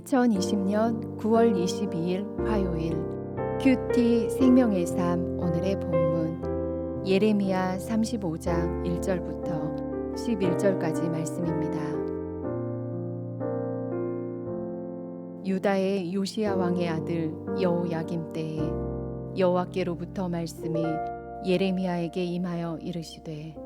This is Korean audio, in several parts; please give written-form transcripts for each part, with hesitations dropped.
2020년 9월 22일 화요일 큐티 생명의 삶 오늘의 본문 예레미야 35장 1절부터 11절까지 말씀입니다. 유다의 요시야 왕의 아들 여호야김 때에 여호와께로부터 말씀이 예레미야에게 임하여 이르시되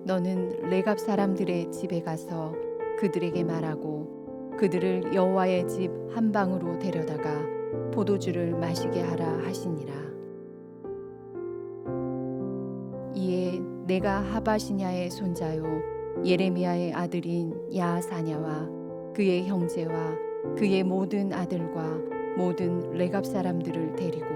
너는 레갑 사람들의 집에 가서 그들에게 말하고 그들을 여호와의 집 한 방으로 데려다가 포도주를 마시게 하라 하시니라. 이에 내가 하바시냐의 손자요 예레미야의 아들인 야사냐와 그의 형제와 그의 모든 아들과 모든 레갑 사람들을 데리고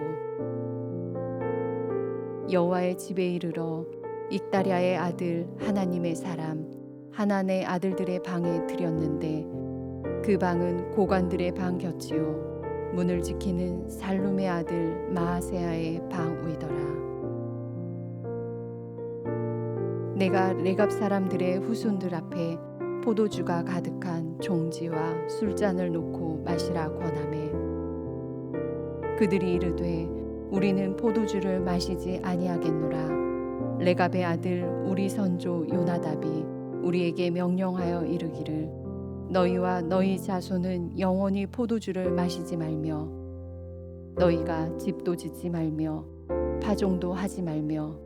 여호와의 집에 이르러 익다랴의 아들 하나님의 사람 하난의 아들들의 방에 들였는데 그 방은 고관들의 방 곁이요 문을 지키는 살룸의 아들 마아세야의 방 위더라. 내가 레갑 사람들의 후손들 앞에 포도주가 가득한 종지와 술잔을 놓고 마시라 권하매 그들이 이르되 우리는 포도주를 마시지 아니하겠노라. 레갑의 아들 우리 선조 요나답이 우리에게 명령하여 이르기를 너희와 너희 자손은 영원히 포도주를 마시지 말며 너희가 집도 짓지 말며 파종도 하지 말며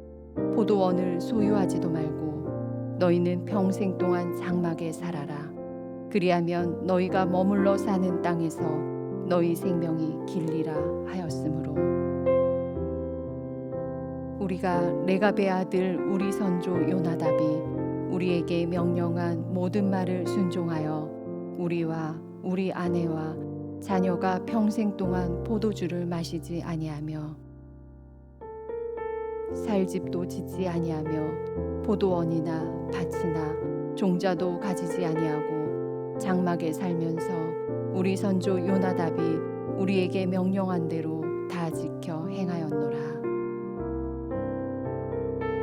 포도원을 소유하지도 말고 너희는 평생 동안 장막에 살아라. 그리하면 너희가 머물러 사는 땅에서 너희 생명이 길리라 하였으므로 우리가 레갑의 아들 우리 선조 요나답이 우리에게 명령한 모든 말을 순종하여 우리와 우리 아내와 자녀가 평생 동안 포도주를 마시지 아니하며 살 집도 짓지 아니하며 포도원이나 밭이나 종자도 가지지 아니하고 장막에 살면서 우리 선조 요나답이 우리에게 명령한 대로 다 지켜 행하였노라.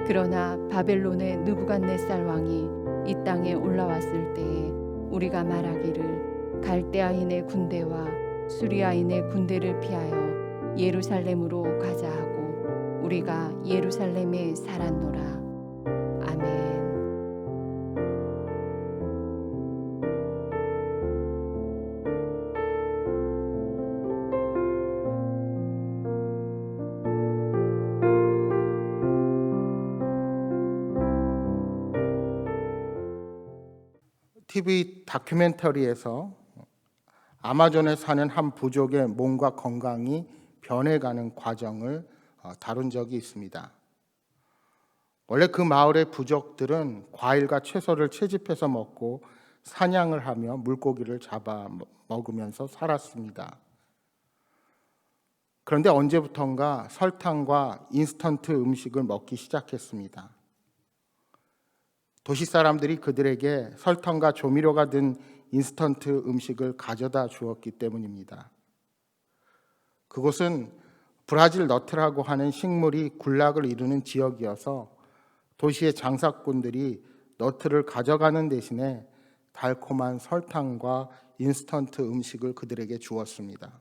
그러나 바벨론의 느부갓네살 왕이 이 땅에 올라왔을 때에 우리가 말하기를 갈대아인의 군대와 수리아인의 군대를 피하여 예루살렘으로 가자 하고 우리가 예루살렘에 살았노라. 아멘. TV 다큐멘터리에서 아마존에 사는 한 부족의 몸과 건강이 변해가는 과정을 다룬 적이 있습니다. 원래 그 마을의 부족들은 과일과 채소를 채집해서 먹고 사냥을 하며 물고기를 잡아 먹으면서 살았습니다. 그런데 언제부턴가 설탕과 인스턴트 음식을 먹기 시작했습니다. 도시 사람들이 그들에게 설탕과 조미료가 든 인스턴트 음식을 가져다 주었기 때문입니다. 그곳은 브라질 너트라고 하는 식물이 군락을 이루는 지역이어서 도시의 장사꾼들이 너트를 가져가는 대신에 달콤한 설탕과 인스턴트 음식을 그들에게 주었습니다.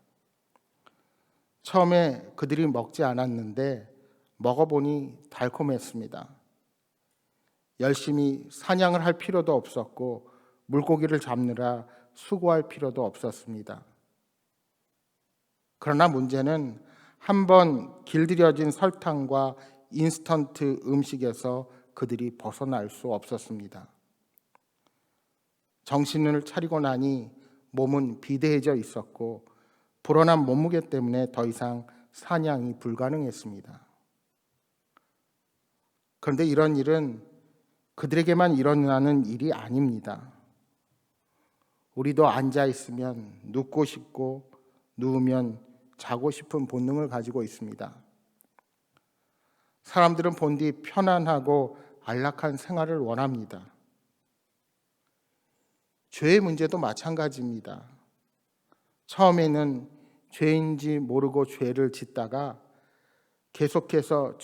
처음에 그들이 먹지 않았는데 먹어보니 달콤했습니다. 열심히 사냥을 할 필요도 없었고 물고기를 잡느라 수고할 필요도 없었습니다. 그러나 문제는 한번 길들여진 설탕과 인스턴트 음식에서 그들이 벗어날 수 없었습니다. 정신을 차리고 나니 몸은 비대해져 있었고 불어난 몸무게 때문에 더 이상 사냥이 불가능했습니다. 그런데 이런 일은 그들에게만 일어나는 일이 아닙니다. 우리도 앉아 있으면 눕고 싶고 누우면 자고 싶은 본능을 가지고 있습니다. 사람들은 본디 편안하고 안락한 생활을 원합니다. 죄의 문제도 마찬가지입니다. 처음에는 죄인지 모르고 죄를 짓다가 계속해서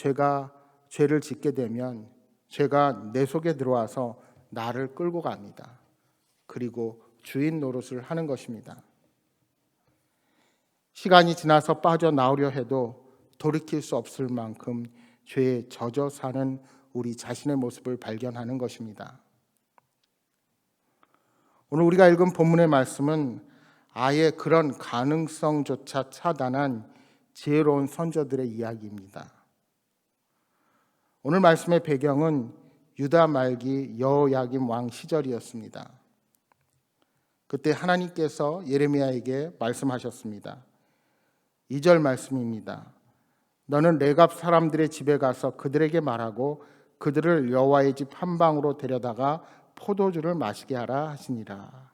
죄를 짓게 되면 죄가 내 속에 들어와서 나를 끌고 갑니다. 그리고 주인 노릇을 하는 것입니다. 시간이 지나서 빠져나오려 해도 돌이킬 수 없을 만큼 죄에 젖어 사는 우리 자신의 모습을 발견하는 것입니다. 오늘 우리가 읽은 본문의 말씀은 아예 그런 가능성조차 차단한 지혜로운 선조들의 이야기입니다. 오늘 말씀의 배경은 유다 말기 여호야김 왕 시절이었습니다. 그때 하나님께서 예레미야에게 말씀하셨습니다. 2절 말씀입니다. 너는 레갑 사람들의 집에 가서 그들에게 말하고 그들을 여호와의 집 한방으로 데려다가 포도주를 마시게 하라 하시니라.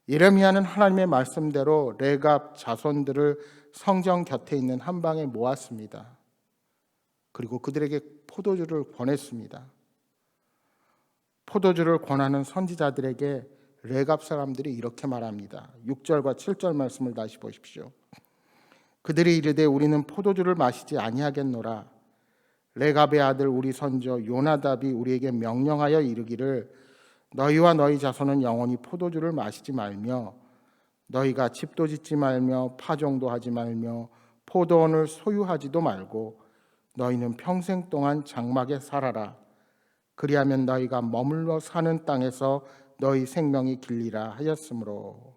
예레미야는 하나님의 말씀대로 레갑 자손들을 성전 곁에 있는 한방에 모았습니다. 그리고 그들에게 포도주를 권했습니다. 포도주를 권하는 선지자들에게 레갑 사람들이 이렇게 말합니다. 6절과 7절 말씀을 다시 보십시오. 그들이 이르되 우리는 포도주를 마시지 아니하겠노라. 레갑의 아들 우리 선조 요나답이 우리에게 명령하여 이르기를 너희와 너희 자손은 영원히 포도주를 마시지 말며 너희가 집도 짓지 말며 파종도 하지 말며 포도원을 소유하지도 말고 너희는 평생 동안 장막에 살아라. 그리하면 너희가 머물러 사는 땅에서 너희 생명이 길리라 하였으므로.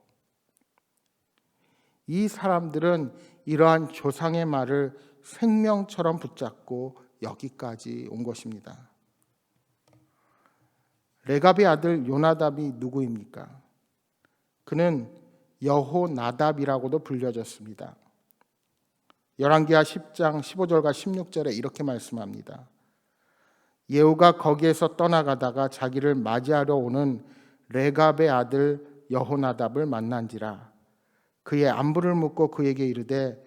이 사람들은 이러한 조상의 말을 생명처럼 붙잡고 여기까지 온 것입니다. 레갑의 아들 요나답이 누구입니까? 그는 여호나답이라고도 불려졌습니다. 열왕기하 10장 15절과 16절에 이렇게 말씀합니다. 예후가 거기에서 떠나가다가 자기를 맞이하려 오는 레갑의 아들 여호나답을 만난지라. 그의 안부를 묻고 그에게 이르되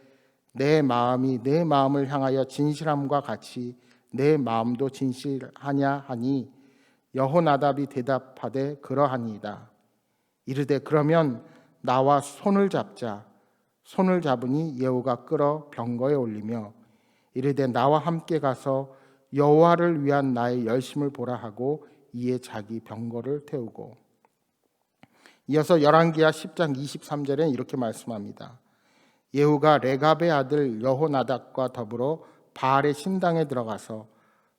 내 마음이 내 마음을 향하여 진실함과 같이 내 마음도 진실하냐 하니 여호나답이 대답하되 그러하니이다. 이르되 그러면 나와 손을 잡자. 손을 잡으니 예후가 끌어 병거에 올리며 이르되 나와 함께 가서 여호와를 위한 나의 열심을 보라 하고 이에 자기 병거를 태우고. 이어서 열왕기하 10장 23절에 이렇게 말씀합니다. 예후가 레갑의 아들 여호나답과 더불어 바알의 신당에 들어가서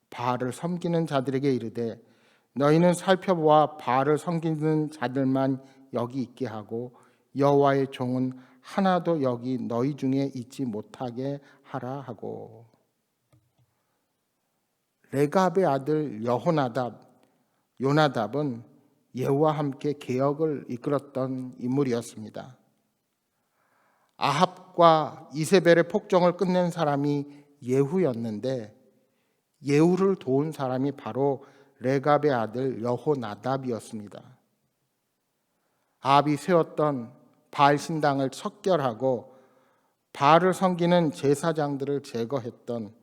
바알을 섬기는 자들에게 이르되 너희는 살펴보아 바알을 섬기는 자들만 여기 있게 하고 여호와의 종은 하나도 여기 너희 중에 있지 못하게 하라 하고. 레갑의 아들 요나답은 예후와 함께 개혁을 이끌었던 인물이었습니다. 아합과 이세벨의 폭정을 끝낸 사람이 예후였는데 예후를 도운 사람이 바로 레갑의 아들 여호나답이었습니다. 아합이 세웠던 바알 신당을 척결하고 바알을 섬기는 제사장들을 제거했던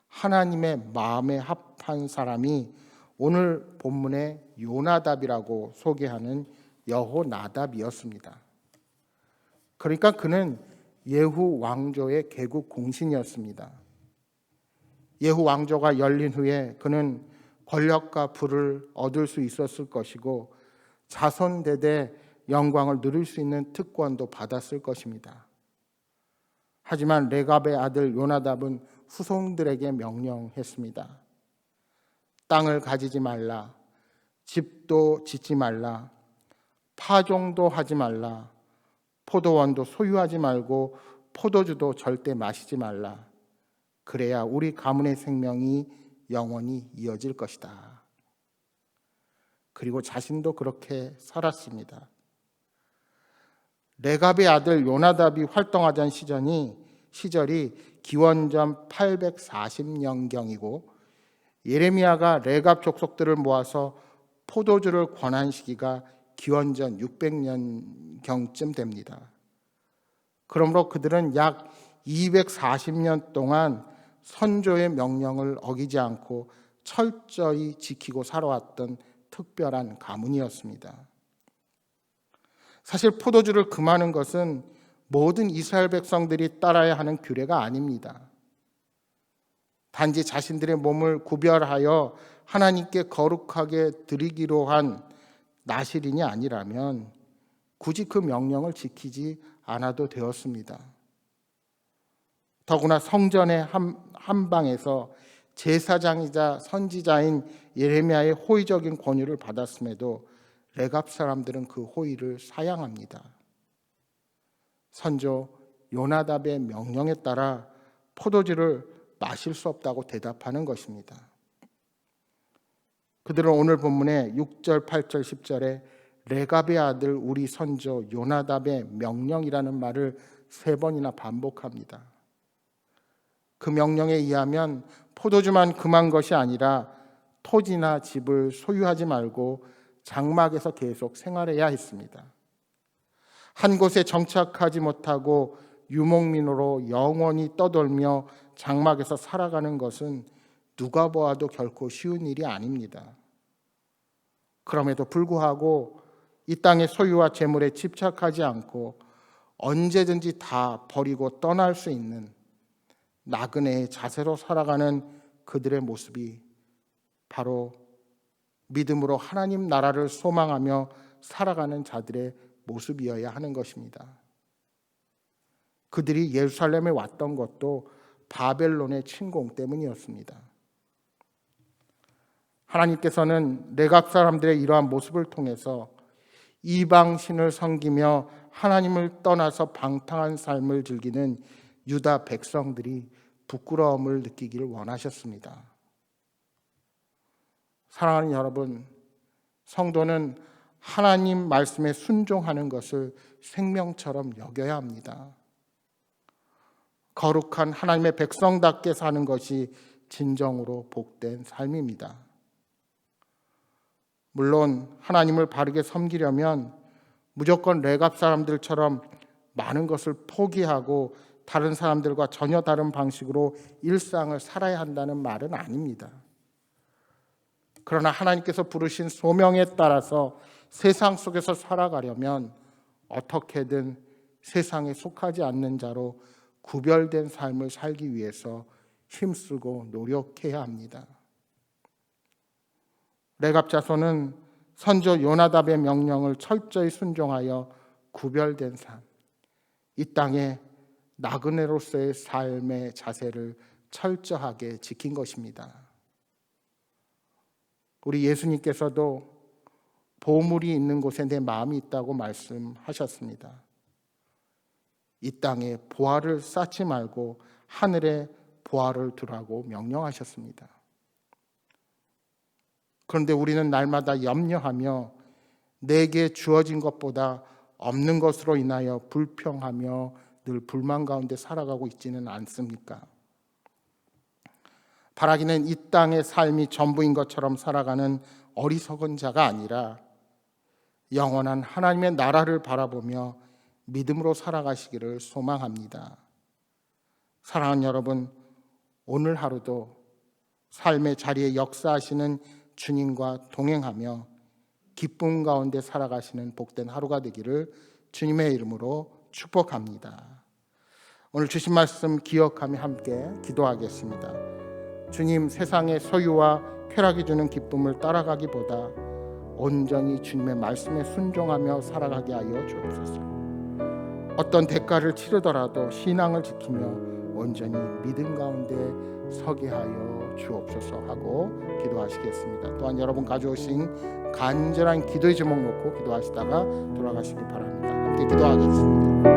하나님의 마음에 합한 사람이 오늘 본문의 요나답이라고 소개하는 여호나답이었습니다. 그러니까 그는 예후 왕조의 개국 공신이었습니다. 예후 왕조가 열린 후에 그는 권력과 부를 얻을 수 있었을 것이고 자손대대 영광을 누릴 수 있는 특권도 받았을 것입니다. 하지만 레갑의 아들 요나답은 후손들에게 명령했습니다. 땅을 가지지 말라, 집도 짓지 말라, 파종도 하지 말라, 포도원도 소유하지 말고 포도주도 절대 마시지 말라. 그래야 우리 가문의 생명이 영원히 이어질 것이다. 그리고 자신도 그렇게 살았습니다. 레갑의 아들 요나답이 활동하던 시절이 기원전 840년경이고 예레미야가 레갑 족속들을 모아서 포도주를 권한 시기가 기원전 600년경쯤 됩니다. 그러므로 그들은 약 240년 동안 선조의 명령을 어기지 않고 철저히 지키고 살아왔던 특별한 가문이었습니다. 사실 포도주를 금하는 것은 모든 이스라엘 백성들이 따라야 하는 규례가 아닙니다. 단지 자신들의 몸을 구별하여 하나님께 거룩하게 드리기로 한 나실인이 아니라면 굳이 그 명령을 지키지 않아도 되었습니다. 더구나 성전의 한 방에서 제사장이자 선지자인 예레미야의 호의적인 권유를 받았음에도 레갑 사람들은 그 호의를 사양합니다. 선조 요나답의 명령에 따라 포도주를 마실 수 없다고 대답하는 것입니다. 그들은 오늘 본문의 6절, 8절, 10절에 레갑의 아들 우리 선조 요나답의 명령이라는 말을 3번이나 반복합니다. 그 명령에 의하면 포도주만 금한 것이 아니라 토지나 집을 소유하지 말고 장막에서 계속 생활해야 했습니다. 한 곳에 정착하지 못하고 유목민으로 영원히 떠돌며 장막에서 살아가는 것은 누가 보아도 결코 쉬운 일이 아닙니다. 그럼에도 불구하고 이 땅의 소유와 재물에 집착하지 않고 언제든지 다 버리고 떠날 수 있는 나그네의 자세로 살아가는 그들의 모습이 바로 믿음으로 하나님 나라를 소망하며 살아가는 자들의 모습이어야 하는 것입니다. 그들이 예루살렘에 왔던 것도 바벨론의 침공 때문이었습니다. 하나님께서는 레갑 사람들의 이러한 모습을 통해서 이방신을 섬기며 하나님을 떠나서 방탕한 삶을 즐기는 유다 백성들이 부끄러움을 느끼기를 원하셨습니다. 사랑하는 여러분, 성도는 하나님 말씀에 순종하는 것을 생명처럼 여겨야 합니다. 거룩한 하나님의 백성답게 사는 것이 진정으로 복된 삶입니다. 물론 하나님을 바르게 섬기려면 무조건 레갑 사람들처럼 많은 것을 포기하고 다른 사람들과 전혀 다른 방식으로 일상을 살아야 한다는 말은 아닙니다. 그러나 하나님께서 부르신 소명에 따라서 세상 속에서 살아가려면 어떻게든 세상에 속하지 않는 자로 구별된 삶을 살기 위해서 힘쓰고 노력해야 합니다. 레갑 자손은 선조 요나답의 명령을 철저히 순종하여 구별된 삶, 이 땅에 나그네로서의 삶의 자세를 철저하게 지킨 것입니다. 우리 예수님께서도 보물이 있는 곳에 내 마음이 있다고 말씀하셨습니다. 이 땅에 보화를 쌓지 말고 하늘에 보화를 두라고 명령하셨습니다. 그런데 우리는 날마다 염려하며 내게 주어진 것보다 없는 것으로 인하여 불평하며 늘 불만 가운데 살아가고 있지는 않습니까? 바라기는 이 땅의 삶이 전부인 것처럼 살아가는 어리석은 자가 아니라 영원한 하나님의 나라를 바라보며 믿음으로 살아가시기를 소망합니다. 사랑하는 여러분, 오늘 하루도 삶의 자리에 역사하시는 주님과 동행하며 기쁨 가운데 살아가시는 복된 하루가 되기를 주님의 이름으로 축복합니다. 오늘 주신 말씀 기억하며 함께 기도하겠습니다. 주님, 세상의 소유와 쾌락이 주는 기쁨을 따라가기보다 온전히 주님의 말씀에 순종하며 살아가게 하여 주옵소서. 어떤 대가를 치르더라도 신앙을 지키며 온전히 믿음 가운데 서게 하여 주옵소서 하고 기도하시겠습니다. 또한 여러분 가져오신 간절한 기도의 제목 놓고 기도하시다가 돌아가시기 바랍니다. 함께 기도하겠습니다.